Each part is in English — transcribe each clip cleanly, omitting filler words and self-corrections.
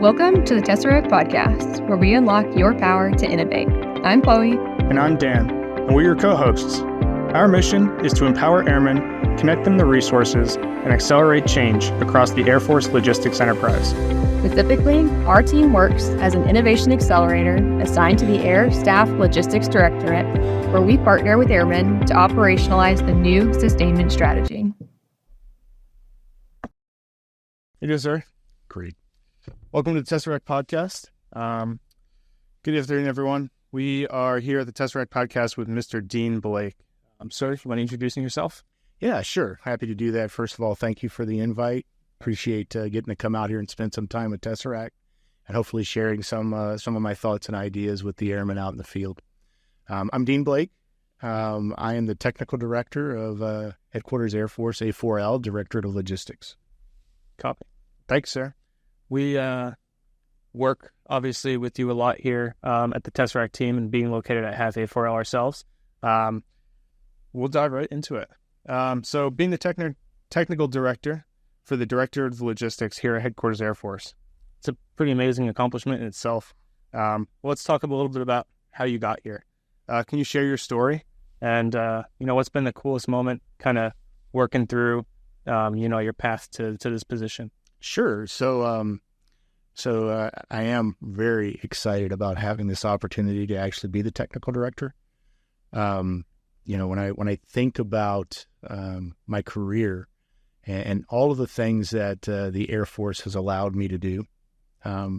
Welcome to the Tesseract Podcast, where we unlock your power to innovate. I'm Chloe. And I'm Dan, and we're your co-hosts. Our mission is to empower airmen, connect them to resources, and accelerate change across the Air Force logistics enterprise. Specifically, our team works as an innovation accelerator assigned to the Air Staff Logistics Directorate, where we partner with airmen to operationalize the new sustainment strategy. You do, sir. Great. Welcome to the Tesseract Podcast. Good afternoon, everyone. We are here at the Tesseract Podcast with Mr. Dean Blake. Sir, you want to introduce yourself? Yeah, sure. Happy to do that. First of all, thank you for the invite. Appreciate getting to come out here and spend some time with Tesseract and hopefully sharing some of my thoughts and ideas with the airmen out in the field. I'm Dean Blake. I am the Technical Director of Headquarters Air Force A4L, Directorate of Logistics. Copy. Thanks, sir. We work, obviously, with you a lot here at the Tesseract team and being located at half A4L ourselves. We'll dive right into it. So being the technical director for the Directorate of Logistics here at Headquarters Air Force, it's a pretty amazing accomplishment in itself. Let's talk a little bit about how you got here. Can you share your story and, what's been the coolest moment kind of working through, your path to this position? Sure. So I am very excited about having this opportunity to actually be the technical director. When I think about my career and all of the things that the Air Force has allowed me to do,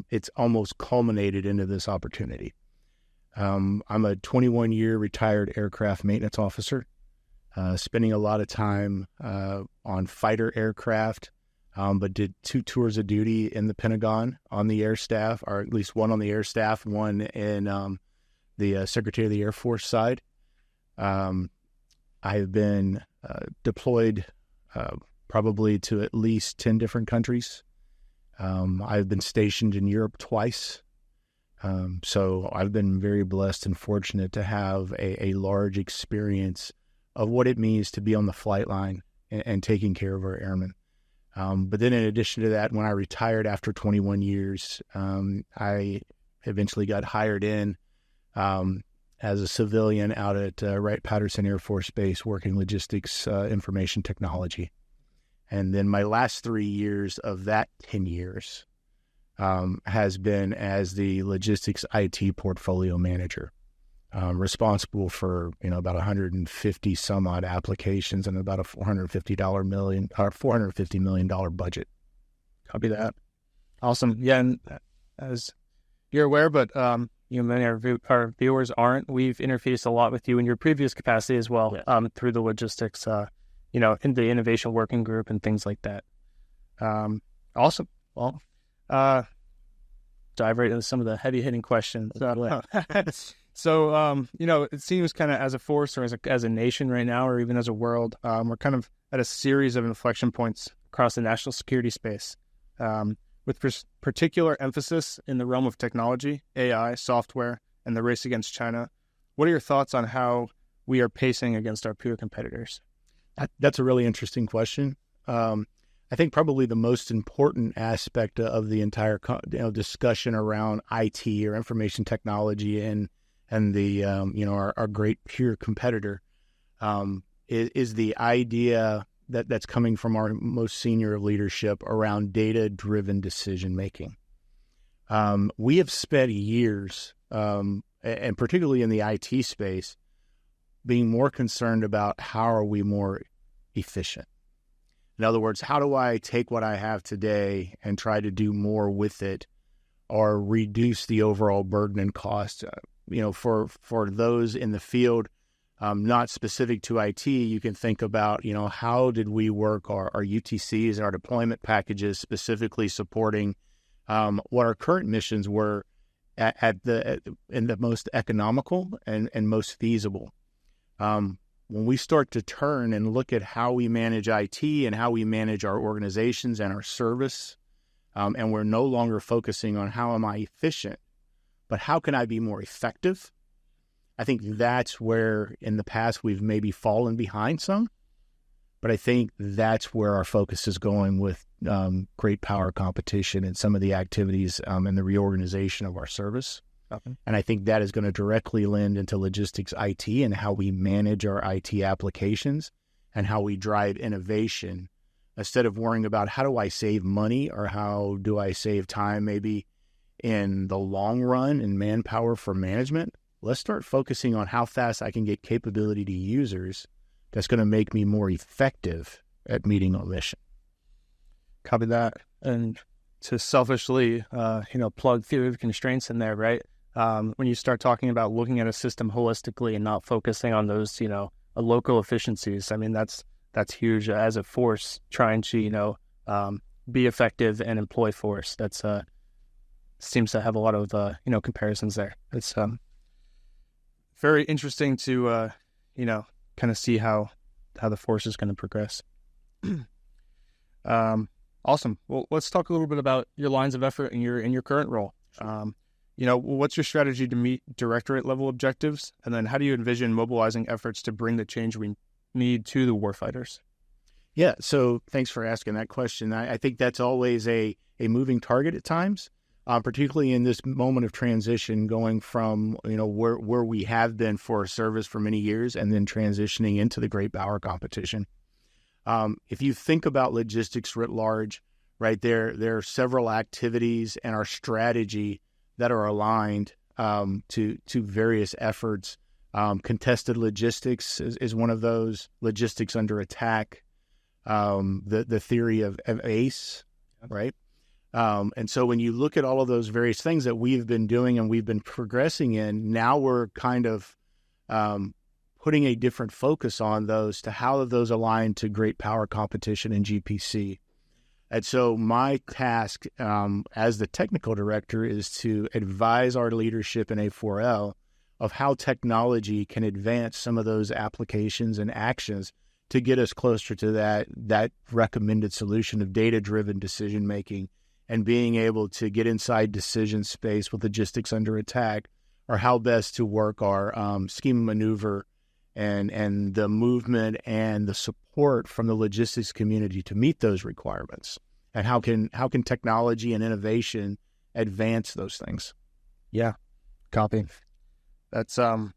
it's almost culminated into this opportunity. I'm a 21-year retired aircraft maintenance officer, spending a lot of time on fighter aircraft, but did 2 tours of duty in the Pentagon on the air staff, or at least one on the air staff, one in the Secretary of the Air Force side. I've been deployed probably to at least 10 different countries. I've been stationed in Europe twice. So I've been very blessed and fortunate to have a large experience of what it means to be on the flight line and taking care of our airmen. But then in addition to that, when I retired after 21 years, I eventually got hired in as a civilian out at Wright-Patterson Air Force Base working logistics information technology. And then my last 3 years of that 10 years has been as the logistics IT portfolio manager, responsible for about 150 some odd applications and about a $450 million budget. Copy that. Awesome. Yeah, and as you're aware, but many of our viewers aren't. We've interfaced a lot with you in your previous capacity as well, yes. Through the logistics, in the innovation working group and things like that. Awesome. Well, dive right into some of the heavy hitting questions. So, it seems kind of as a force or as a nation right now, or even as a world, we're kind of at a series of inflection points across the national security space, with particular emphasis in the realm of technology, AI, software, and the race against China. What are your thoughts on how we are pacing against our peer competitors? That's a really interesting question. I think probably the most important aspect of the entire discussion around IT or information technology and the our great peer competitor is the idea that's coming from our most senior leadership around data-driven decision making. We have spent years, and particularly in the IT space, being more concerned about how are we more efficient. In other words, how do I take what I have today and try to do more with it, or reduce the overall burden and cost? For those in the field, not specific to IT, you can think about, how did we work our UTCs and our deployment packages, specifically supporting what our current missions were in the most economical and most feasible. When we start to turn and look at how we manage IT and how we manage our organizations and our service, and we're no longer focusing on how am I efficient, but how can I be more effective? I think that's where in the past we've maybe fallen behind some, But I think that's where our focus is going with great power competition and some of the activities and the reorganization of our service. Okay. And I think that is going to directly lend into logistics IT and how we manage our IT applications and how we drive innovation instead of worrying about how do I save money or how do I save time maybe in the long run and manpower for management. Let's start focusing on how fast I can get capability to users that's going to make me more effective at meeting our mission. Copy that. And to selfishly, plug theory of constraints in there, right? When you start talking about looking at a system holistically and not focusing on those, local efficiencies, I mean, that's huge as a force trying to, be effective and employ force. That's seems to have a lot of, comparisons there. It's very interesting to, kind of see how the force is going to progress. Awesome. Well, let's talk a little bit about your lines of effort in your current role. What's your strategy to meet directorate level objectives? And then how do you envision mobilizing efforts to bring the change we need to the warfighters? Yeah. So thanks for asking that question. I think that's always a moving target at times, particularly in this moment of transition going from, where we have been for our service for many years and then transitioning into the great power competition. If you think about logistics writ large, right, there are several activities and our strategy that are aligned to various efforts. Contested logistics is one of those. Logistics under attack, the theory of ACE, right? And so when you look at all of those various things that we've been doing and we've been progressing in, now we're kind of putting a different focus on those to how those align to great power competition in GPC. And so my task as the technical director is to advise our leadership in A4L of how technology can advance some of those applications and actions to get us closer to that recommended solution of data-driven decision-making and being able to get inside decision space with logistics under attack, or how best to work our schema maneuver and the movement and the support from the logistics community to meet those requirements, and how can technology and innovation advance those things. Yeah, copy. That's a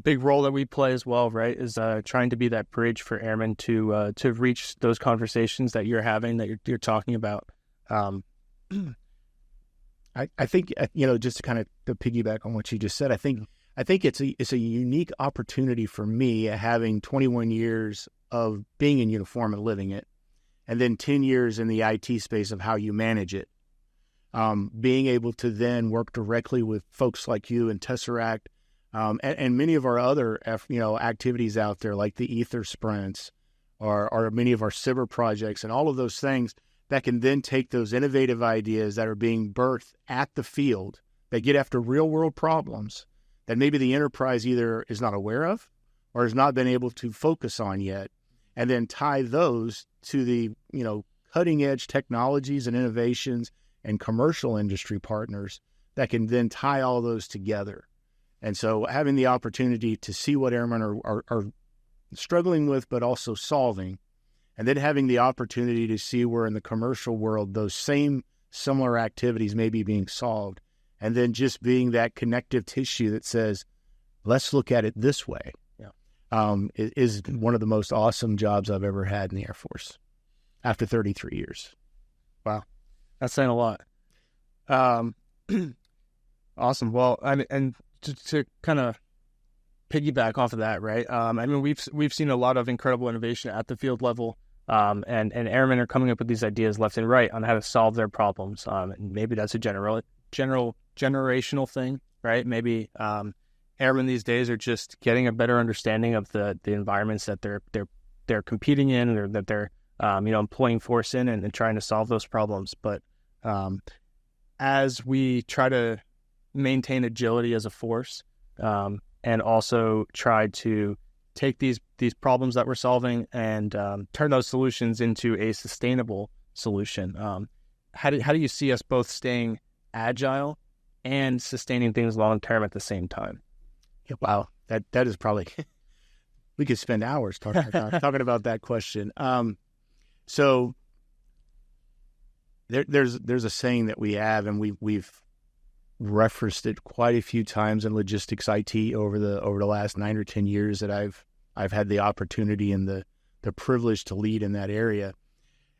big role that we play as well, right? Is trying to be that bridge for airmen to reach those conversations that you're having, that you're talking about. I think just to kind of to piggyback on what you just said, I think it's a unique opportunity for me, having 21 years of being in uniform and living it, and then 10 years in the IT space of how you manage it. Being able to then work directly with folks like you and Tesseract, and many of our other activities out there, like the Ether sprints, or many of our cyber projects, and all of those things that can then take those innovative ideas that are being birthed at the field that get after real world problems that maybe the enterprise either is not aware of or has not been able to focus on yet, and then tie those to the cutting edge technologies and innovations and commercial industry partners that can then tie all those together. And so having the opportunity to see what airmen are struggling with, but also solving, and then having the opportunity to see where in the commercial world those same similar activities may be being solved, and then just being that connective tissue that says, let's look at it this way, is one of the most awesome jobs I've ever had in the Air Force after 33 years. Wow. That's saying a lot. Awesome. Well, and to kind of piggyback off of that, right? We've seen a lot of incredible innovation at the field level, and airmen are coming up with these ideas left and right on how to solve their problems. And maybe that's a generational thing, right? Maybe airmen these days are just getting a better understanding of the environments that they're competing in, or that they're employing force in, and trying to solve those problems. But as we try to maintain agility as a force, and also try to take these problems that we're solving and turn those solutions into a sustainable solution. How do you see us both staying agile and sustaining things long term at the same time? Yeah, wow, that is probably We could spend hours talking about that question. So there's a saying that we have, and we've referenced it quite a few times in logistics IT over the last 9 or 10 years that I've had the opportunity and the privilege to lead in that area,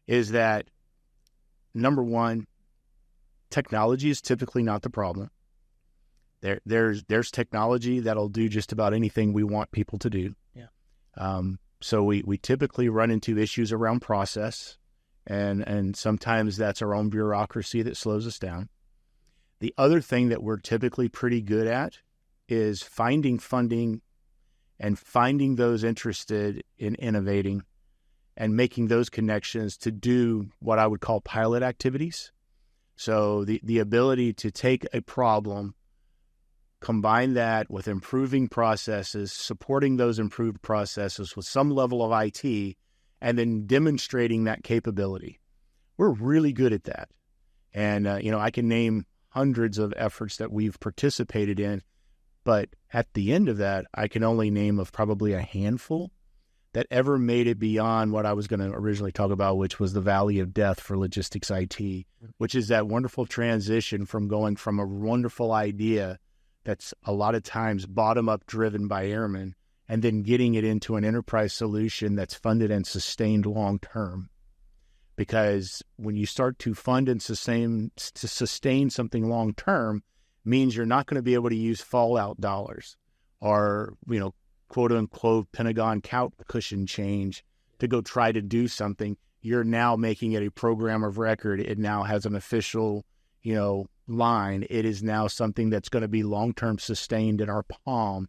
is that number one, technology is typically not the problem. There's technology that'll do just about anything we want people to do. Yeah. So we typically run into issues around process, and sometimes that's our own bureaucracy that slows us down. The other thing that we're typically pretty good at is finding funding and finding those interested in innovating and making those connections to do what I would call pilot activities. So the ability to take a problem, combine that with improving processes, supporting those improved processes with some level of IT, and then demonstrating that capability. We're really good at that. And, I can name hundreds of efforts that we've participated in, but at the end of that, I can only name of probably a handful that ever made it beyond what I was going to originally talk about, which was the valley of death for logistics IT, which is that wonderful transition from going from a wonderful idea that's a lot of times bottom-up driven by airmen, and then getting it into an enterprise solution that's funded and sustained long-term. Because when you start to fund and sustain something long-term, means you're not going to be able to use fallout dollars or, quote-unquote Pentagon couch cushion change to go try to do something. You're now making it a program of record. It now has an official, line. It is now something that's going to be long-term sustained in our palm.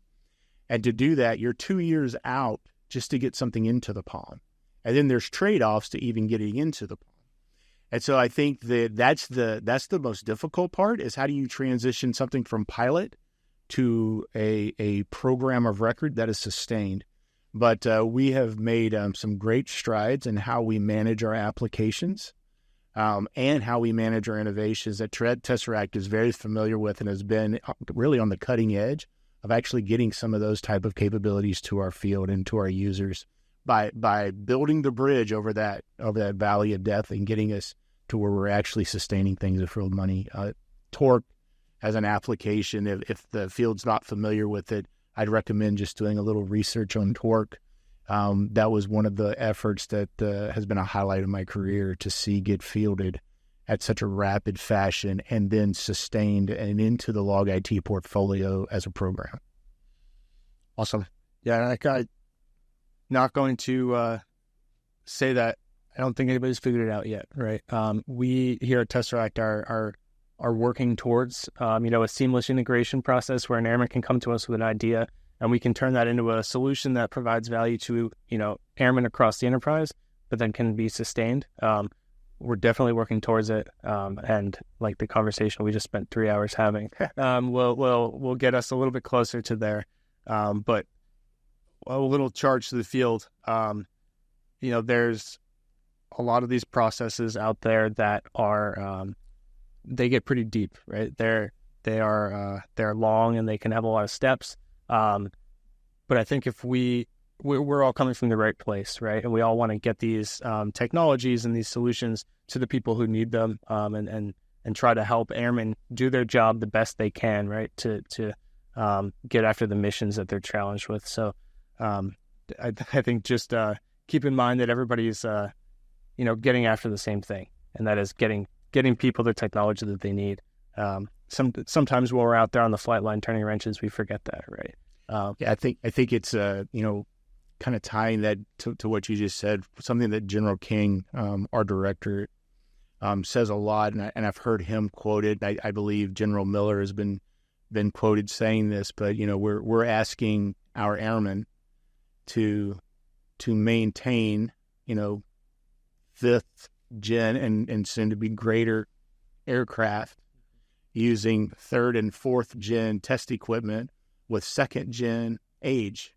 And to do that, you're 2 years out just to get something into the palm. And then there's trade-offs to even getting into the palm. And so I think that's the most difficult part, is how do you transition something from pilot to a program of record that is sustained. But we have made some great strides in how we manage our applications and how we manage our innovations that Tesseract is very familiar with and has been really on the cutting edge of actually getting some of those type of capabilities to our field and to our users by building the bridge over that valley of death and getting us to where we're actually sustaining things with real money. Torque as an application, if the field's not familiar with it, I'd recommend just doing a little research on Torque. That was one of the efforts that has been a highlight of my career to see get fielded at such a rapid fashion and then sustained and into the log IT portfolio as a program. Awesome. Yeah, I'm not going to say that I don't think anybody's figured it out yet, right? We here at Tesseract are working towards, a seamless integration process where an airman can come to us with an idea and we can turn that into a solution that provides value to, airmen across the enterprise, but then can be sustained. We're definitely working towards it. And like the conversation we just spent 3 hours having, will get us a little bit closer to there. But a little charge to the field. There's a lot of these processes out there that are, they get pretty deep, right? They're long and they can have a lot of steps. But I think if we're all coming from the right place, right? And we all want to get these technologies and these solutions to the people who need them, and try to help airmen do their job the best they can, right? To get after the missions that they're challenged with. So I think just keep in mind that everybody's getting after the same thing, and that is getting people the technology that they need. Sometimes while we're out there on the flight line turning wrenches, we forget that, right? I think it's kind of tying that to what you just said, something that General King, our director, says a lot, and I've heard him quoted. I believe General Miller has been quoted saying this, but we're asking our airmen to maintain fifth gen and soon to be greater aircraft using third and fourth gen test equipment with second gen age.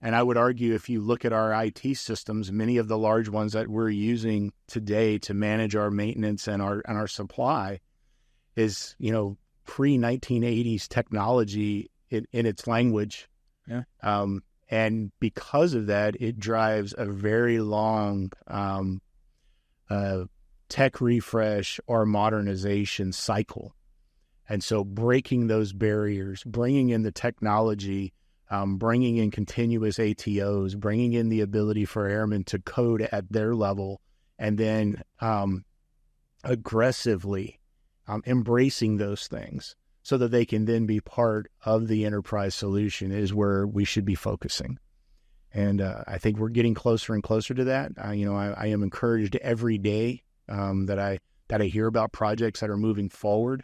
And I would argue, if you look at our IT systems, many of the large ones that we're using today to manage our maintenance and our supply is, pre-1980s technology in its language. Yeah. And because of that, it drives a very long tech refresh or modernization cycle. And so breaking those barriers, bringing in the technology, bringing in continuous ATOs, bringing in the ability for airmen to code at their level, and then aggressively embracing those things so that they can then be part of the enterprise solution is where we should be focusing. And I think we're getting closer and closer to that. I am encouraged every day that I hear about projects that are moving forward.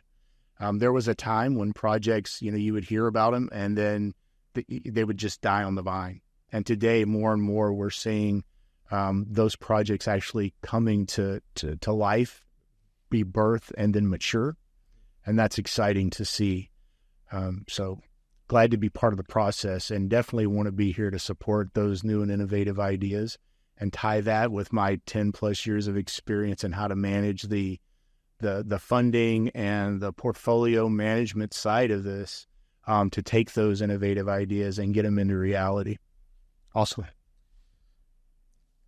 There was a time when projects, you would hear about them and then they would just die on the vine. And today, more and more, we're seeing those projects actually coming to life, be birthed, and then mature. And that's exciting to see. So glad to be part of the process and definitely want to be here to support those new and innovative ideas and tie that with my 10 plus years of experience in how to manage the funding and the portfolio management side of this to take those innovative ideas and get them into reality. Awesome. A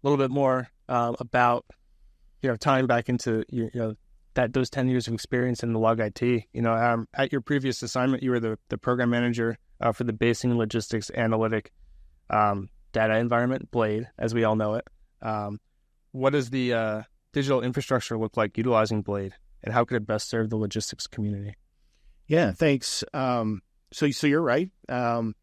little bit more about, tying back into, those 10 years of experience in the log IT. At your previous assignment, you were the program manager for the basing and logistics analytic data environment, Blade, as we all know it. What does the digital infrastructure look like utilizing Blade, and how could it best serve the logistics community? Yeah, thanks. So you're right. In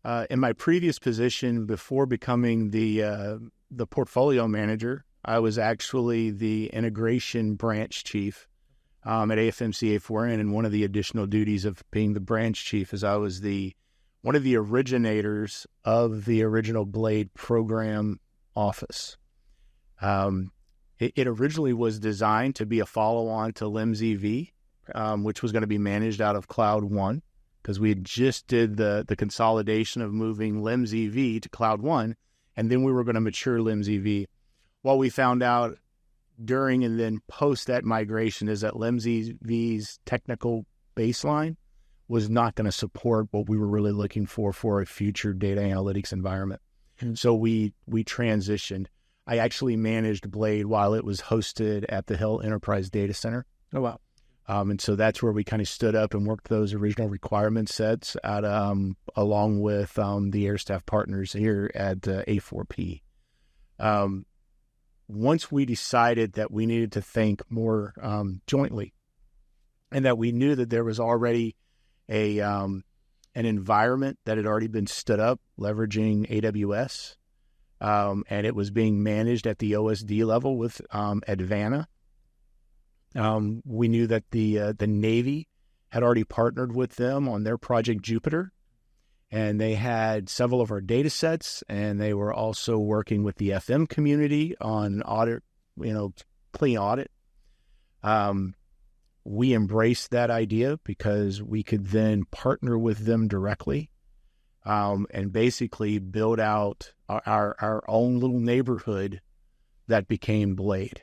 my previous position, before becoming the portfolio manager, I was actually the integration branch chief at AFMC A4N, and one of the additional duties of being the branch chief is I was one of the originators of the original Blade program office. It originally was designed to be a follow-on to LIMS-EV, which was going to be managed out of Cloud One, because we had just did the consolidation of moving LIMS-EV to Cloud One, and then we were going to mature LIMS-EV. What we found out during and then post that migration is that LIMS-EV's technical baseline was not going to support what we were really looking for a future data analytics environment. Mm-hmm. So we transitioned. I actually managed Blade while it was hosted at the Hill Enterprise Data Center. Oh, wow. And so that's where we kind of stood up and worked those original requirement sets at, along with the air staff partners here at A4P. Once we decided that we needed to think more jointly, and that we knew that there was already an environment that had already been stood up leveraging AWS, and it was being managed at the OSD level with Advana. We knew that the Navy had already partnered with them on their Project Jupiter, and they had several of our data sets, and they were also working with the FM community on audit, clean audit. We embraced that idea because we could then partner with them directly and basically build out our own little neighborhood that became Blade.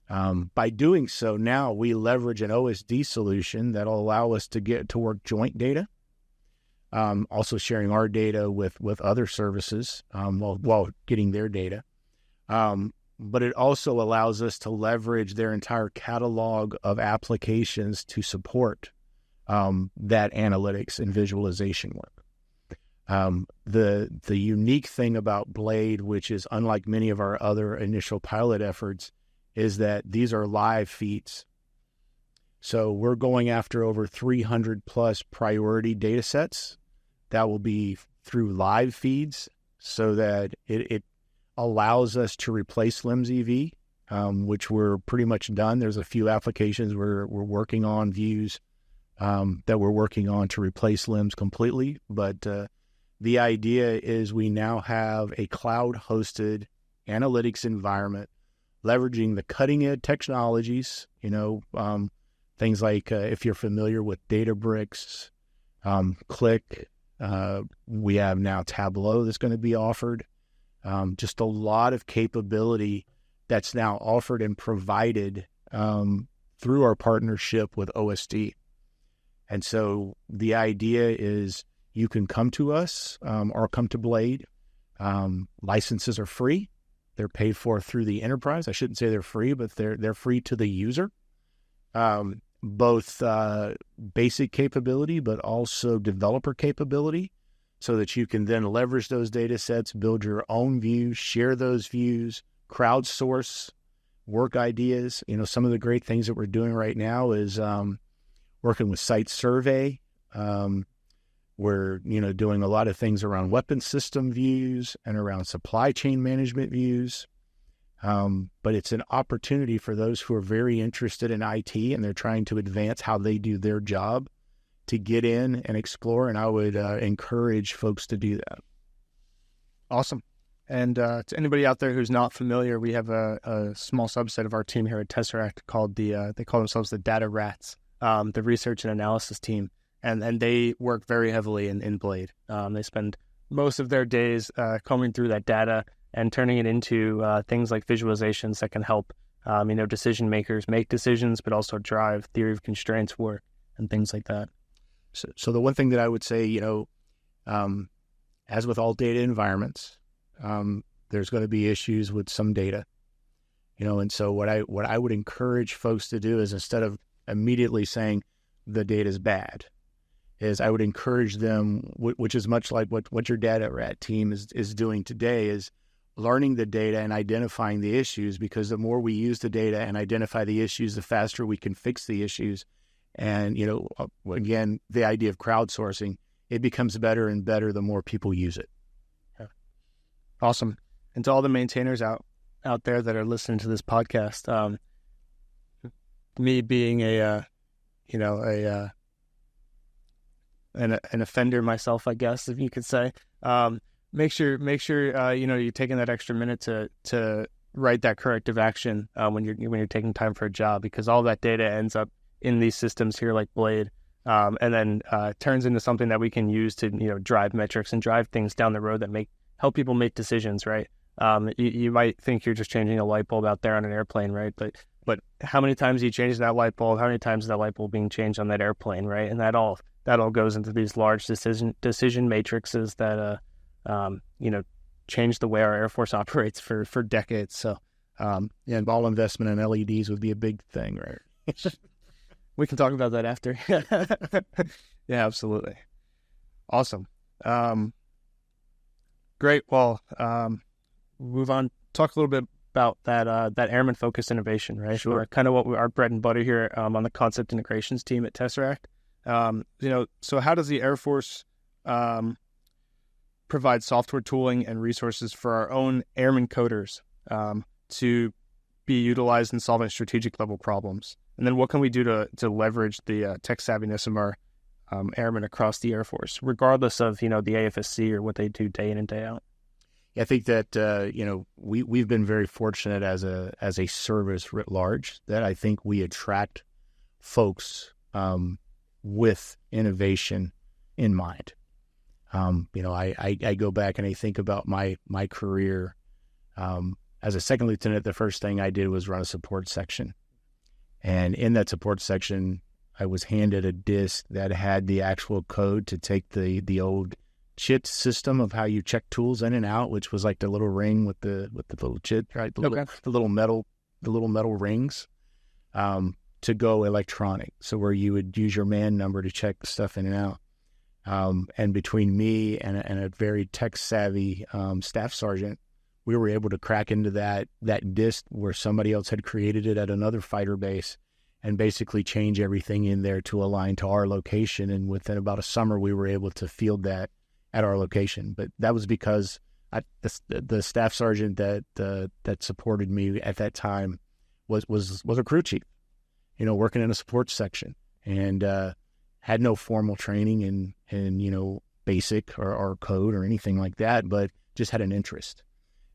By doing so, now we leverage an OSD solution that'll allow us to get to work joint data, also sharing our data with other services while getting their data. But it also allows us to leverage their entire catalog of applications to support that analytics and visualization work. The unique thing about Blade, which is unlike many of our other initial pilot efforts, is that these are live feeds. So we're going after over 300 plus priority data sets that will be through live feeds so that it allows us to replace LIMS-EV, which we're pretty much done. There's a few applications we're working on, views that we're working on to replace LIMS completely. But the idea is we now have a cloud-hosted analytics environment leveraging the cutting-edge technologies, things like if you're familiar with Databricks, Click, we have now Tableau that's going to be offered. Just a lot of capability that's now offered and provided through our partnership with OSD. And so the idea is you can come to us or come to Blade. Licenses are free. They're paid for through the enterprise. I shouldn't say they're free, but they're free to the user. Both basic capability, but also developer capability, so that you can then leverage those data sets, build your own views, share those views, crowdsource work ideas. Some of the great things that we're doing right now is working with Site Survey. We're, doing a lot of things around weapon system views and around supply chain management views. But it's an opportunity for those who are very interested in IT and they're trying to advance how they do their job to get in and explore. And I would encourage folks to do that. Awesome. And to anybody out there who's not familiar, we have a small subset of our team here at Tesseract called they call themselves the Data Rats, the research and analysis team. And they work very heavily in Blade. They spend most of their days combing through that data and turning it into things like visualizations that can help, decision makers make decisions, but also drive theory of constraints work and things like that. So the one thing that I would say, as with all data environments, there's going to be issues with some data, and so what I would encourage folks to do is, instead of immediately saying the data is bad, is I would encourage them, which is much like what your Data Rat team is doing today, is learning the data and identifying the issues, because the more we use the data and identify the issues, the faster we can fix the issues. And, again, the idea of crowdsourcing, it becomes better and better the more people use it. Yeah. Awesome. And to all the maintainers out there that are listening to this podcast, me being an offender myself, I guess, if you could say, make sure you're taking that extra minute to write that corrective action when you're taking time for a job, because all that data ends up in these systems here like Blade, and then turns into something that we can use to drive metrics and drive things down the road that help people make decisions, right? You might think you're just changing a light bulb out there on an airplane, right? But how many times are you changing that light bulb? How many times is that light bulb being changed on that airplane, right? And that all goes into these large decision matrices that change the way our Air Force operates for decades. So and all investment in LEDs would be a big thing, right? We can talk about that after. Yeah, absolutely. Awesome. Great. Well, move on. Talk a little bit about that airman focused innovation, right? Sure. Kind of what our bread and butter here on the concept integrations team at Tesseract. So how does the Air Force provide software tooling and resources for our own airman coders to be utilized in solving strategic level problems? And then what can we do to leverage the tech savviness of our airmen across the Air Force, regardless of, the AFSC or what they do day in and day out? I think that, we've been very fortunate as a service writ large, that I think we attract folks with innovation in mind. I go back and I think about my career. As a second lieutenant, the first thing I did was run a support section. And in that support section, I was handed a disk that had the actual code to take the old chit system of how you check tools in and out, which was like the little ring with the little chit, right? The little metal rings, to go electronic. So where you would use your man number to check stuff in and out. And between me and a very tech savvy staff sergeant, we were able to crack into that disk where somebody else had created it at another fighter base, and basically change everything in there to align to our location. And within about a summer, we were able to field that at our location. But that was because the staff sergeant that supported me at that time was a crew chief, working in a support section, and had no formal training in basic or code or anything like that, but just had an interest.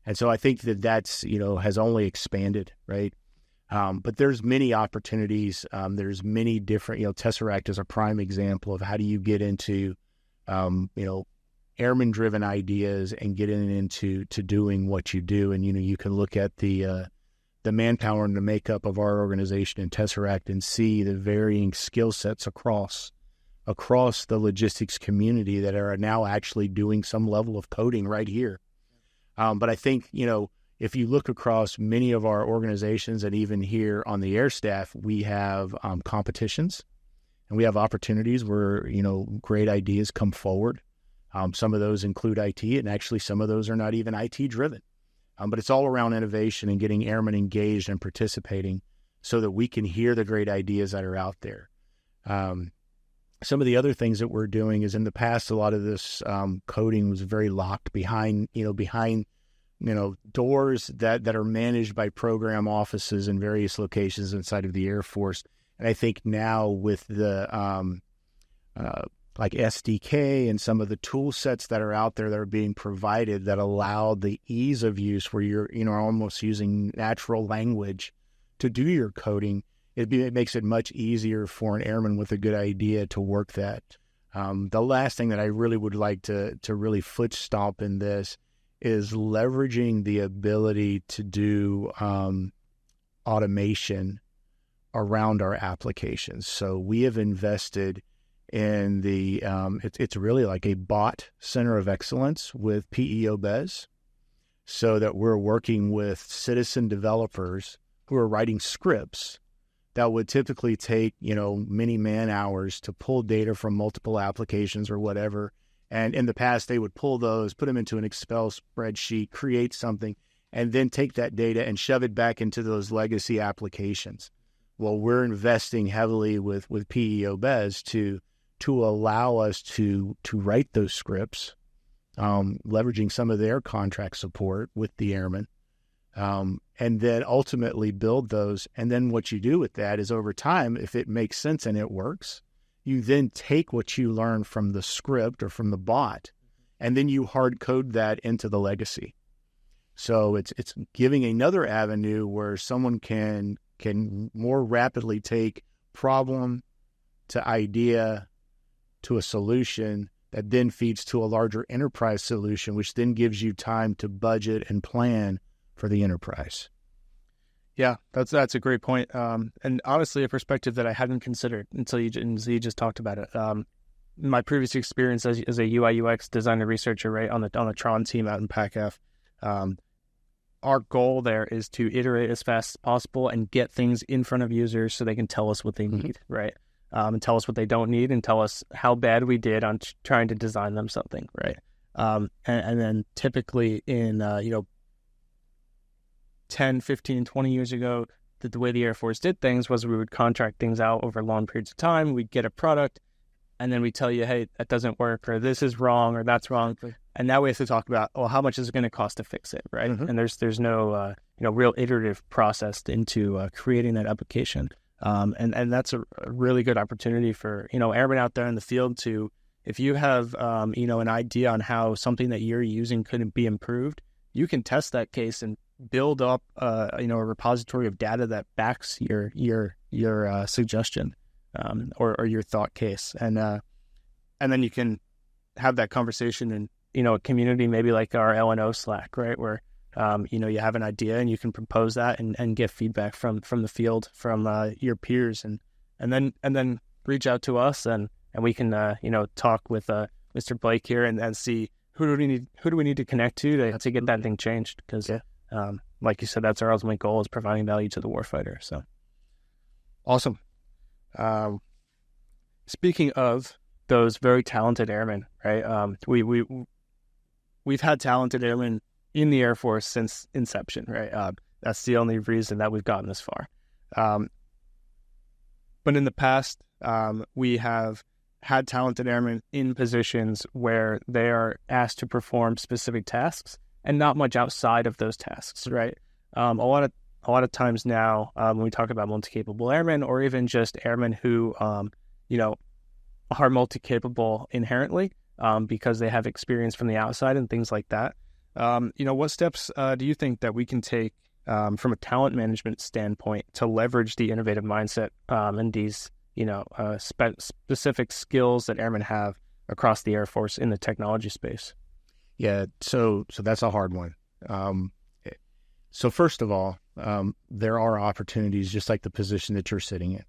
And so I think that's has only expanded, right? But there's many opportunities. There's many different, Tesseract is a prime example of how do you get into, airman-driven ideas and getting into doing what you do. And, you can look at the manpower and the makeup of our organization in Tesseract and see the varying skill sets across across the logistics community that are now actually doing some level of coding right here. But I think, if you look across many of our organizations and even here on the air staff, we have competitions and we have opportunities where, great ideas come forward. Some of those include IT, and actually some of those are not even IT driven. But it's all around innovation and getting airmen engaged and participating so that we can hear the great ideas that are out there. Some of the other things that we're doing is, in the past, a lot of this coding was very locked behind doors that are managed by program offices in various locations inside of the Air Force. And I think now with the like SDK and some of the tool sets that are out there that are being provided that allow the ease of use, where you're almost using natural language to do your coding, it makes it much easier for an airman with a good idea to work that. The last thing that I really would like to really foot stomp in this is leveraging the ability to do automation around our applications. So we have invested in it's really like a bot center of excellence with PEO Bez, so that we're working with citizen developers who are writing scripts that would typically take, many man hours to pull data from multiple applications or whatever. And in the past, they would pull those, put them into an Excel spreadsheet, create something, and then take that data and shove it back into those legacy applications. Well, we're investing heavily with PEO Bez to allow us to write those scripts, leveraging some of their contract support with the airmen, and then ultimately build those. And then what you do with that is, over time, if it makes sense and it works, you then take what you learn from the script or from the bot, and then you hard code that into the legacy. So it's giving another avenue where someone can more rapidly take problem to idea to a solution that then feeds to a larger enterprise solution, which then gives you time to budget and plan for the enterprise. Yeah, that's a great point. And honestly, a perspective that I hadn't considered until you just talked about it. My previous experience as a UIUX designer researcher, right, on the Tron team out in PACAF, our goal there is to iterate as fast as possible and get things in front of users so they can tell us what they need, right? And tell us what they don't need, and tell us how bad we did on trying to design them something, right? And then typically in 10, 15, 20 years ago, the way the Air Force did things was we would contract things out over long periods of time. We'd get a product, and then we tell you, hey, that doesn't work, or this is wrong, or that's wrong. And now we have to talk about, well, how much is it going to cost to fix it, right? And there's no real iterative process into creating that application. And that's a really good opportunity for airmen out there in the field to, if you have an idea on how something that you're using could be improved, you can test that case and build up a repository of data that backs your suggestion or your thought case, and then you can have that conversation in a community maybe like our L&O Slack, right, where you have an idea and you can propose that and get feedback from the field, from your peers, and then reach out to us and we can talk with Mr. Blake here and see who do we need to connect to get that thing changed, because like you said, that's our ultimate goal, is providing value to the warfighter. So awesome. Speaking of those very talented airmen, right? We've had talented airmen in the Air Force since inception, right? That's the only reason that we've gotten this far. But in the past, we have had talented airmen in positions where they are asked to perform specific tasks and not much outside of those tasks, right? A lot of times now, when we talk about multi-capable airmen, or even just airmen who, are multi-capable inherently, because they have experience from the outside and things like that. What steps do you think that we can take from a talent management standpoint to leverage the innovative mindset and these, specific skills that airmen have across the Air Force in the technology space? Yeah, so that's a hard one. So first of all, there are opportunities, just like the position that you're sitting in,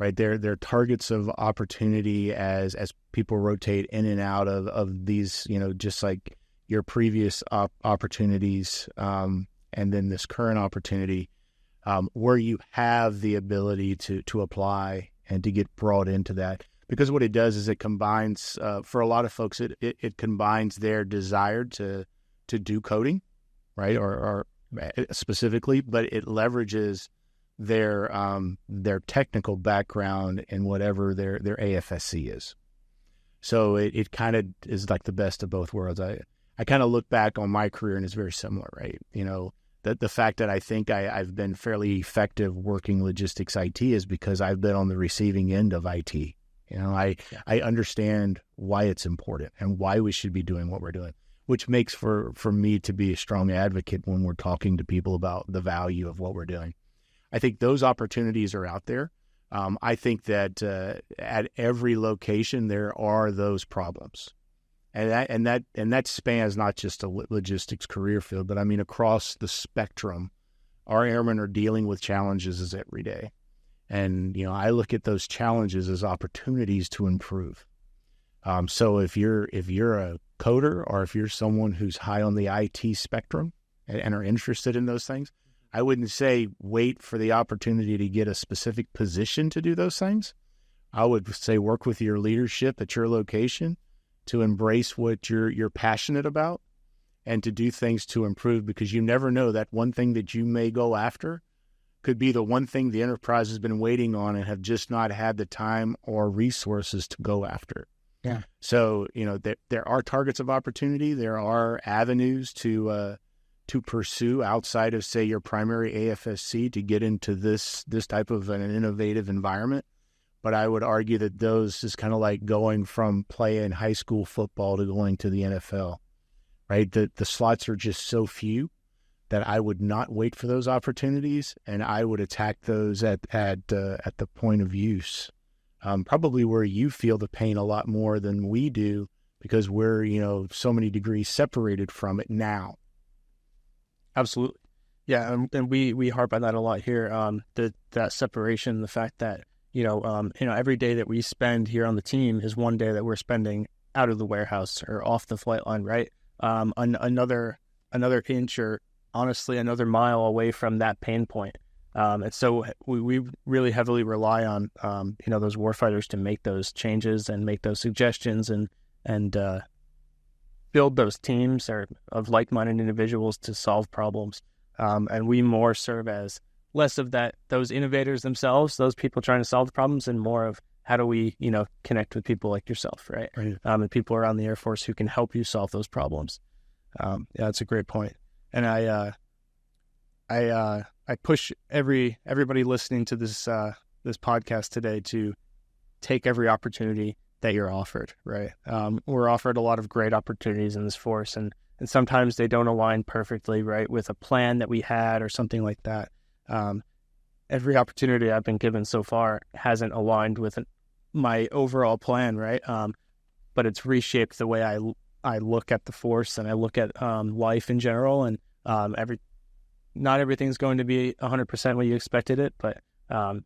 right? They're targets of opportunity as people rotate in and out of these, just like your previous opportunities, and then this current opportunity, where you have the ability to apply and to get brought into that. Because what it does is it combines, for a lot of folks, it combines their desire to do coding, right, or specifically, but it leverages their technical background in whatever their AFSC is. So it kind of is like the best of both worlds. I kind of look back on my career and it's very similar, right? The fact that I think I've been fairly effective working logistics IT is because I've been on the receiving end of IT. I understand why it's important and why we should be doing what we're doing, which makes for me to be a strong advocate when we're talking to people about the value of what we're doing. I think those opportunities are out there. I think that at every location there are those problems, and that spans not just a logistics career field, but I mean across the spectrum. Our airmen are dealing with challenges every day. And, I look at those challenges as opportunities to improve. So if you're a coder or if you're someone who's high on the IT spectrum and are interested in those things, I wouldn't say wait for the opportunity to get a specific position to do those things. I would say work with your leadership at your location to embrace what you're passionate about and to do things to improve, because you never know, that one thing that you may go after could be the one thing the enterprise has been waiting on and have just not had the time or resources to go after. Yeah. So, there are targets of opportunity. There are avenues to pursue outside of, say, your primary AFSC to get into this type of an innovative environment. But I would argue that those is kind of like going from playing high school football to going to the NFL, right? The slots are just so few that I would not wait for those opportunities, and I would attack those at the point of use, probably where you feel the pain a lot more than we do, because we're so many degrees separated from it now. Absolutely, yeah, and we harp on that a lot here. That separation, the fact that every day that we spend here on the team is one day that we're spending out of the warehouse or off the flight line, right? Another inch or honestly another mile away from that pain point. And so we really heavily rely on, those warfighters to make those changes and make those suggestions and build those teams of like-minded individuals to solve problems. And we more serve as less of those innovators themselves, those people trying to solve the problems, and more of how do we, connect with people like yourself, right? And people around the Air Force who can help you solve those problems. Yeah, that's a great point. And I push everybody listening to this podcast today to take every opportunity that you're offered, right? We're offered a lot of great opportunities in this force, and sometimes they don't align perfectly, right, with a plan that we had or something like that. Every opportunity I've been given so far hasn't aligned with my overall plan, right? But it's reshaped the way I look at the force and I look at life in general, and not everything's going to be 100% what you expected it, but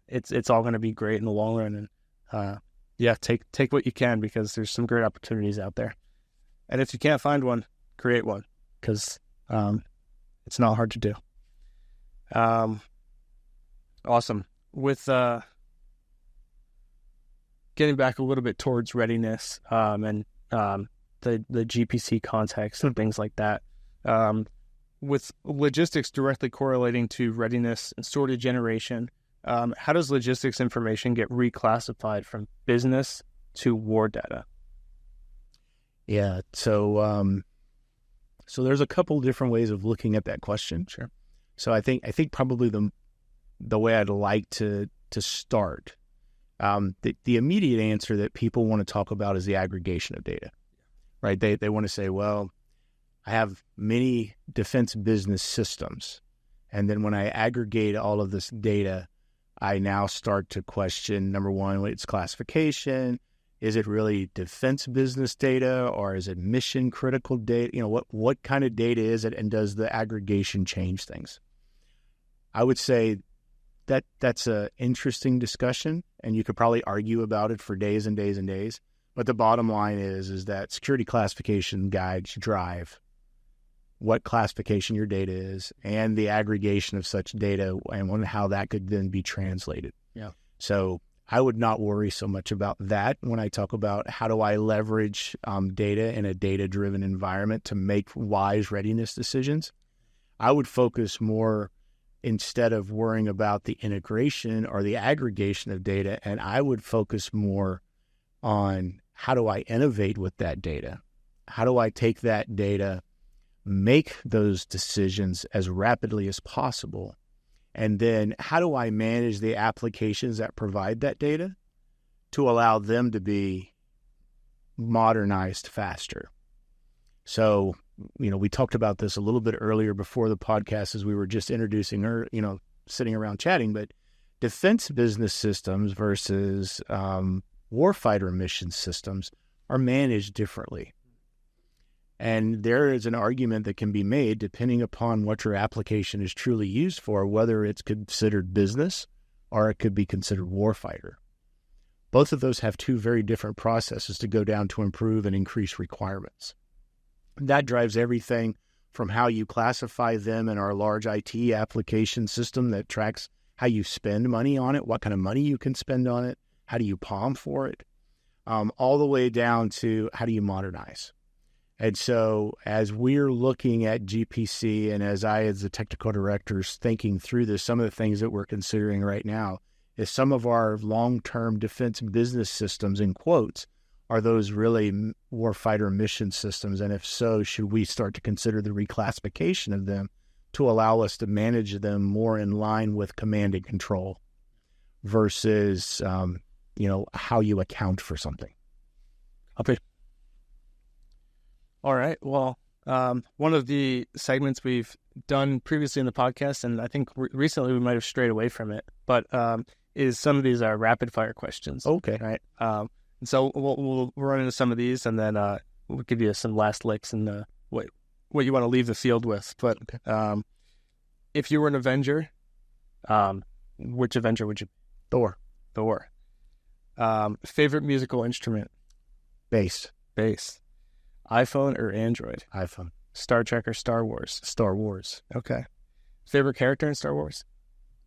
it's all going to be great in the long run. And take what you can, because there's some great opportunities out there. And if you can't find one, create one, because it's not hard to do. Awesome. With getting back a little bit towards readiness and the GPC context and things like that, with logistics directly correlating to readiness and sorted generation, how does logistics information get reclassified from business to war data? Yeah, so there's a couple different ways of looking at that question. Sure. So I think probably the way I'd like to start, the immediate answer that people want to talk about is the aggregation of data, right? They want to say, well, I have many defense business systems, and then when I aggregate all of this data, I now start to question, number one, its classification. Is it really defense business data, or is it mission critical data? What kind of data is it, and does the aggregation change things? I would say that's a interesting discussion, and you could probably argue about it for days and days and days. But the bottom line is that security classification guides drive what classification your data is and the aggregation of such data and how that could then be translated. Yeah. So I would not worry so much about that when I talk about how do I leverage data in a data-driven environment to make wise readiness decisions. I would focus more, instead of worrying about the integration or the aggregation of data, and I would focus more on how do I innovate with that data? How do I take that data, make those decisions as rapidly as possible? And then how do I manage the applications that provide that data to allow them to be modernized faster? So, we talked about this a little bit earlier before the podcast as we were just introducing her, sitting around chatting, but defense business systems versus warfighter mission systems are managed differently. And there is an argument that can be made, depending upon what your application is truly used for, whether it's considered business or it could be considered warfighter. Both of those have two very different processes to go down to improve and increase requirements. That drives everything from how you classify them in our large IT application system that tracks how you spend money on it, what kind of money you can spend on it, how do you POM for it, all the way down to how do you modernize. And so as we're looking at GPC and as the technical director, is thinking through this, some of the things that we're considering right now is some of our long-term defense business systems, in quotes, are those really warfighter mission systems? And if so, should we start to consider the reclassification of them to allow us to manage them more in line with command and control versus, how you account for something? Okay. All right. Well, one of the segments we've done previously in the podcast, and I think recently we might have strayed away from it, but is some of these are rapid fire questions. Okay. Right. And so we'll run into some of these, and then we'll give you some last licks and what you want to leave the field with. But okay. If you were an Avenger, which Avenger would you? Thor. Favorite musical instrument? Bass. iPhone or Android? iPhone. Star Trek or Star Wars? Star Wars. Okay. Favorite character in Star Wars?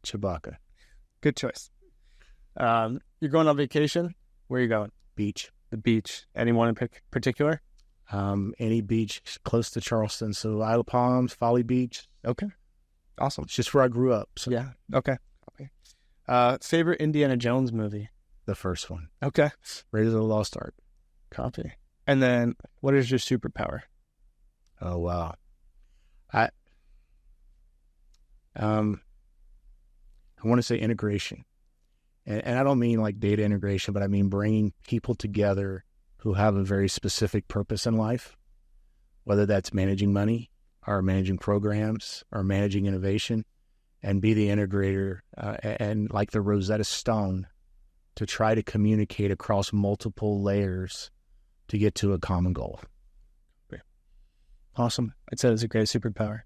Chewbacca. Good choice. You're going on vacation? Where are you going? Beach. The beach. Anyone in particular? Any beach close to Charleston. So Isle of Palms, Folly Beach. Okay. Awesome. It's just where I grew up. So. Yeah. Okay. Favorite Indiana Jones movie? The first one. Okay. Raiders of the Lost Ark. Copy. And then what is your superpower? Oh, wow. I want to say integration. And I don't mean like data integration, but I mean bringing people together who have a very specific purpose in life, whether that's managing money or managing programs or managing innovation, and be the integrator and like the Rosetta Stone to try to communicate across multiple layers to get to a common goal. Okay. Awesome. I'd say it's a great superpower.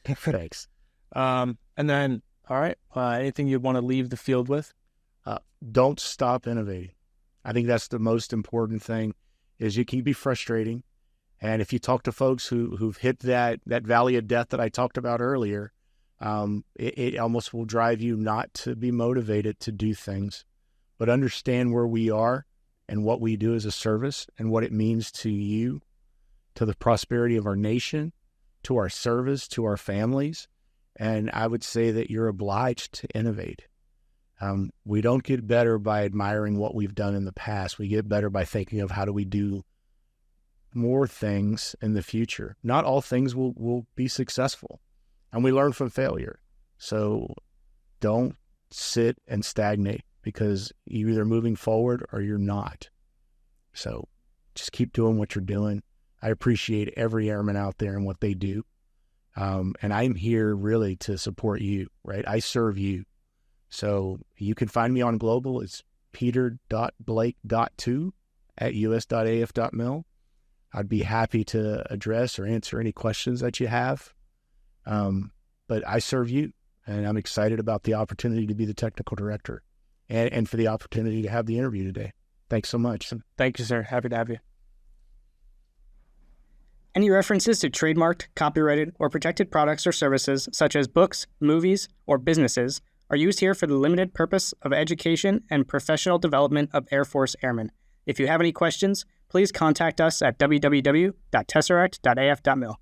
Thanks. And then, all right, anything you'd want to leave the field with? Don't stop innovating. I think that's the most important thing, is it can be frustrating. And if you talk to folks who've hit that valley of death that I talked about earlier, it almost will drive you not to be motivated to do things, but understand where we are and what we do as a service and what it means to you, to the prosperity of our nation, to our service, to our families. And I would say that you're obliged to innovate. We don't get better by admiring what we've done in the past. We get better by thinking of how do we do more things in the future. Not all things will be successful, and we learn from failure. So don't sit and stagnate, because you're either moving forward or you're not. So just keep doing what you're doing. I appreciate every airman out there and what they do. And I'm here really to support you, right? I serve you. So you can find me on Global. It's peter.blake.2@us.af.mil. I'd be happy to address or answer any questions that you have. But I serve you. And I'm excited about the opportunity to be the technical director and for the opportunity to have the interview today. Thanks so much. Thank you, sir. Happy to have you. Any references to trademarked, copyrighted, or protected products or services, such as books, movies, or businesses, are used here for the limited purpose of education and professional development of Air Force Airmen. If you have any questions, please contact us at www.tesseract.af.mil.